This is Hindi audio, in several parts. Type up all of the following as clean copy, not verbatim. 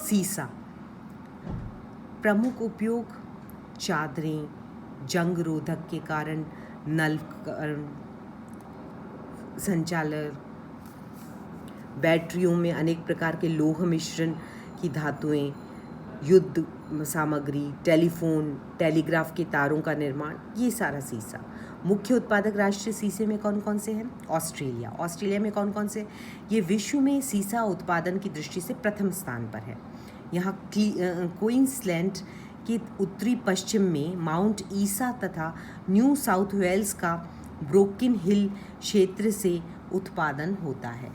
सीसा। प्रमुख उपयोग चादरें, जंग रोधक के कारण नल संचालन, बैटरियों में अनेक प्रकार के लोह मिश्रण की धातुएं, युद्ध सामग्री, टेलीफोन, टेलीग्राफ के तारों का निर्माण, ये सारा सीसा। मुख्य उत्पादक राष्ट्र सीसे में कौन कौन से हैं? ऑस्ट्रेलिया। ऑस्ट्रेलिया में कौन कौन से? ये विश्व में सीसा उत्पादन की दृष्टि से प्रथम स्थान पर है। यहाँ क्वींसलैंड के उत्तरी पश्चिम में माउंट ईसा तथा न्यू साउथ वेल्स का ब्रोकन हिल क्षेत्र से उत्पादन होता है।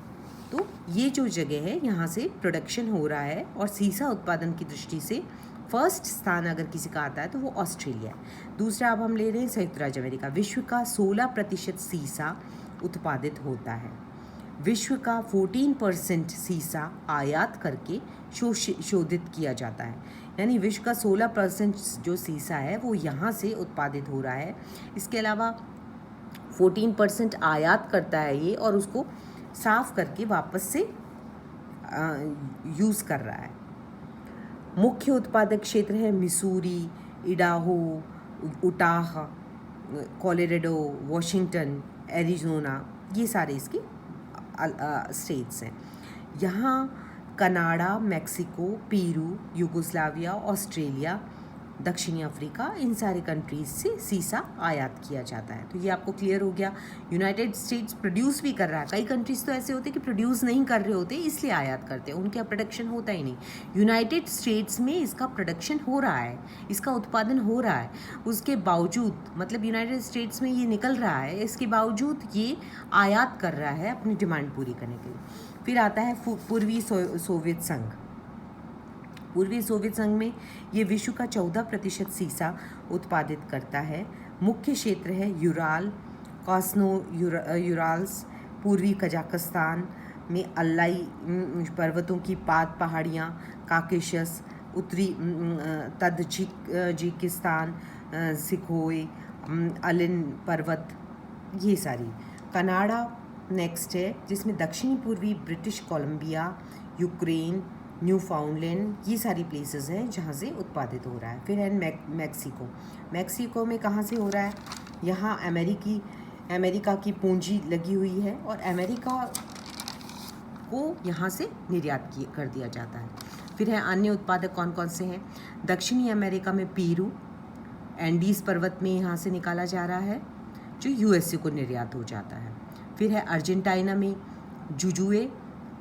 तो ये जो जगह है यहाँ से प्रोडक्शन हो रहा है, और सीसा उत्पादन की दृष्टि से फर्स्ट स्थान अगर किसी का आता है तो वो ऑस्ट्रेलिया है। दूसरा अब हम ले रहे हैं संयुक्त राज्य अमेरिका। विश्व का 16% सीसा उत्पादित होता है। विश्व का 14% सीसा आयात करके शोधित किया जाता है, यानी विश्व का 16% जो सीसा है वो यहाँ से उत्पादित हो रहा है। इसके अलावा 14% आयात करता है ये, और उसको साफ करके वापस से यूज़ कर रहा है। मुख्य उत्पादक क्षेत्र है Missouri, Idaho, Utah, Colorado, Washington, Arizona, ये सारे इसके स्टेट्स हैं। यहाँ Canada, Mexico, Peru, Yugoslavia, Australia, दक्षिणी अफ्रीका, इन सारे कंट्रीज से सीसा आयात किया जाता है। तो ये आपको क्लियर हो गया। यूनाइटेड स्टेट्स प्रोड्यूस भी कर रहा है। कई कंट्रीज तो ऐसे होते हैं कि प्रोड्यूस नहीं कर रहे होते, इसलिए आयात करते हैं, उनका प्रोडक्शन होता ही नहीं। यूनाइटेड स्टेट्स में इसका प्रोडक्शन हो रहा है, इसका उत्पादन हो रहा है, उसके बावजूद, मतलब यूनाइटेड स्टेट्स में ये निकल रहा है, इसके बावजूद ये आयात कर रहा है अपनी डिमांड पूरी करने के लिए। फिर आता है पूर्वी सोवियत संघ। पूर्वी सोवियत संघ में ये विश्व का 14% सीसा उत्पादित करता है। मुख्य क्षेत्र है यूराल, यूराल्स, पूर्वी कजाकिस्तान में अल्लाई पर्वतों की पाद पहाड़ियाँ, काकेशस, उत्तरी तजिकिस्तान, सिकोय, अलिन पर्वत, ये सारी। कनाडा नेक्स्ट है, जिसमें दक्षिणी पूर्वी ब्रिटिश कोलंबिया, यूक्रेन, न्यू फाउंडलैंड, ये सारी प्लेसेस हैं जहाँ से उत्पादित हो रहा है। फिर है मैक्सिको। मैक्सिको में कहाँ से हो रहा है? यहाँ अमेरिका की पूंजी लगी हुई है, और अमेरिका को यहाँ से निर्यात कर दिया जाता है। फिर है अन्य उत्पादक कौन कौन से हैं? दक्षिणी अमेरिका में पेरू, एंडीज पर्वत में यहाँ से निकाला जा रहा है, जो यूएसए को निर्यात हो जाता है। फिर है अर्जेंटीना में जुजुए,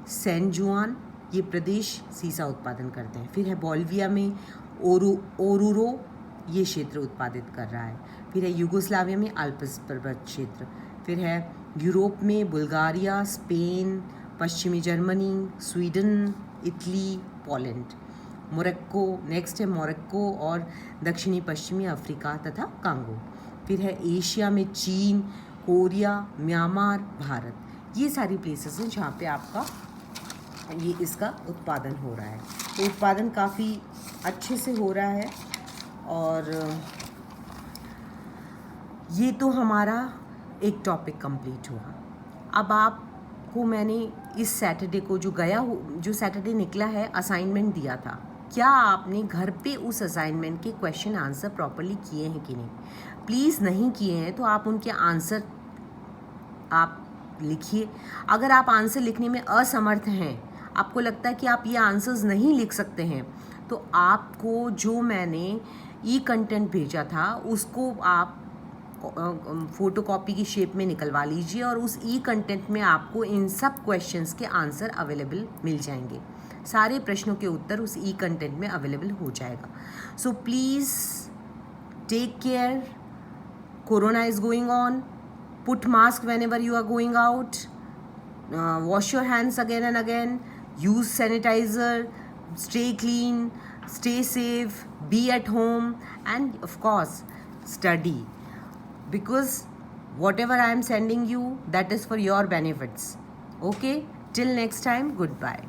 सैन जुआन, ये प्रदेश सीसा उत्पादन करते हैं। फिर है बोलिविया में ओरूरो, ये क्षेत्र उत्पादित कर रहा है। फिर है यूगोस्लाविया में अल्प्स पर्वत क्षेत्र। फिर है यूरोप में बुल्गारिया, स्पेन, पश्चिमी Germany, Sweden, Italy, Poland. Morocco next है, मोरक्को और दक्षिणी पश्चिमी अफ्रीका तथा कांगो। फिर है एशिया में चीन, कोरिया, म्यांमार, भारत, ये सारी प्लेसेस हैं जहाँ पे आपका ये इसका उत्पादन हो रहा है। तो उत्पादन काफ़ी अच्छे से हो रहा है, और ये तो हमारा एक टॉपिक कंप्लीट हुआ। अब आपको मैंने इस सैटरडे को जो सैटरडे निकला है असाइनमेंट दिया था, क्या आपने घर पे उस असाइनमेंट के क्वेश्चन आंसर प्रॉपर्ली किए हैं कि नहीं? प्लीज़ नहीं किए हैं तो आप उनके आंसर आप लिखिए। अगर आप आंसर लिखने में असमर्थ हैं, आपको लगता है कि आप ये आंसर्स नहीं लिख सकते हैं, तो आपको जो मैंने ई कंटेंट भेजा था उसको आप फ़ोटोकॉपी की शेप में निकलवा लीजिए, और उस ई कंटेंट में आपको इन सब क्वेश्चंस के आंसर अवेलेबल मिल जाएंगे। सारे प्रश्नों के उत्तर उस ई कंटेंट में अवेलेबल हो जाएगा। So please take care, corona is going on, put mask whenever you are going out, wash your hands again and again, use sanitizer, stay clean, stay safe, be at home, and of course study, because whatever I am sending you, that is for your benefits. Okay, till next time, goodbye.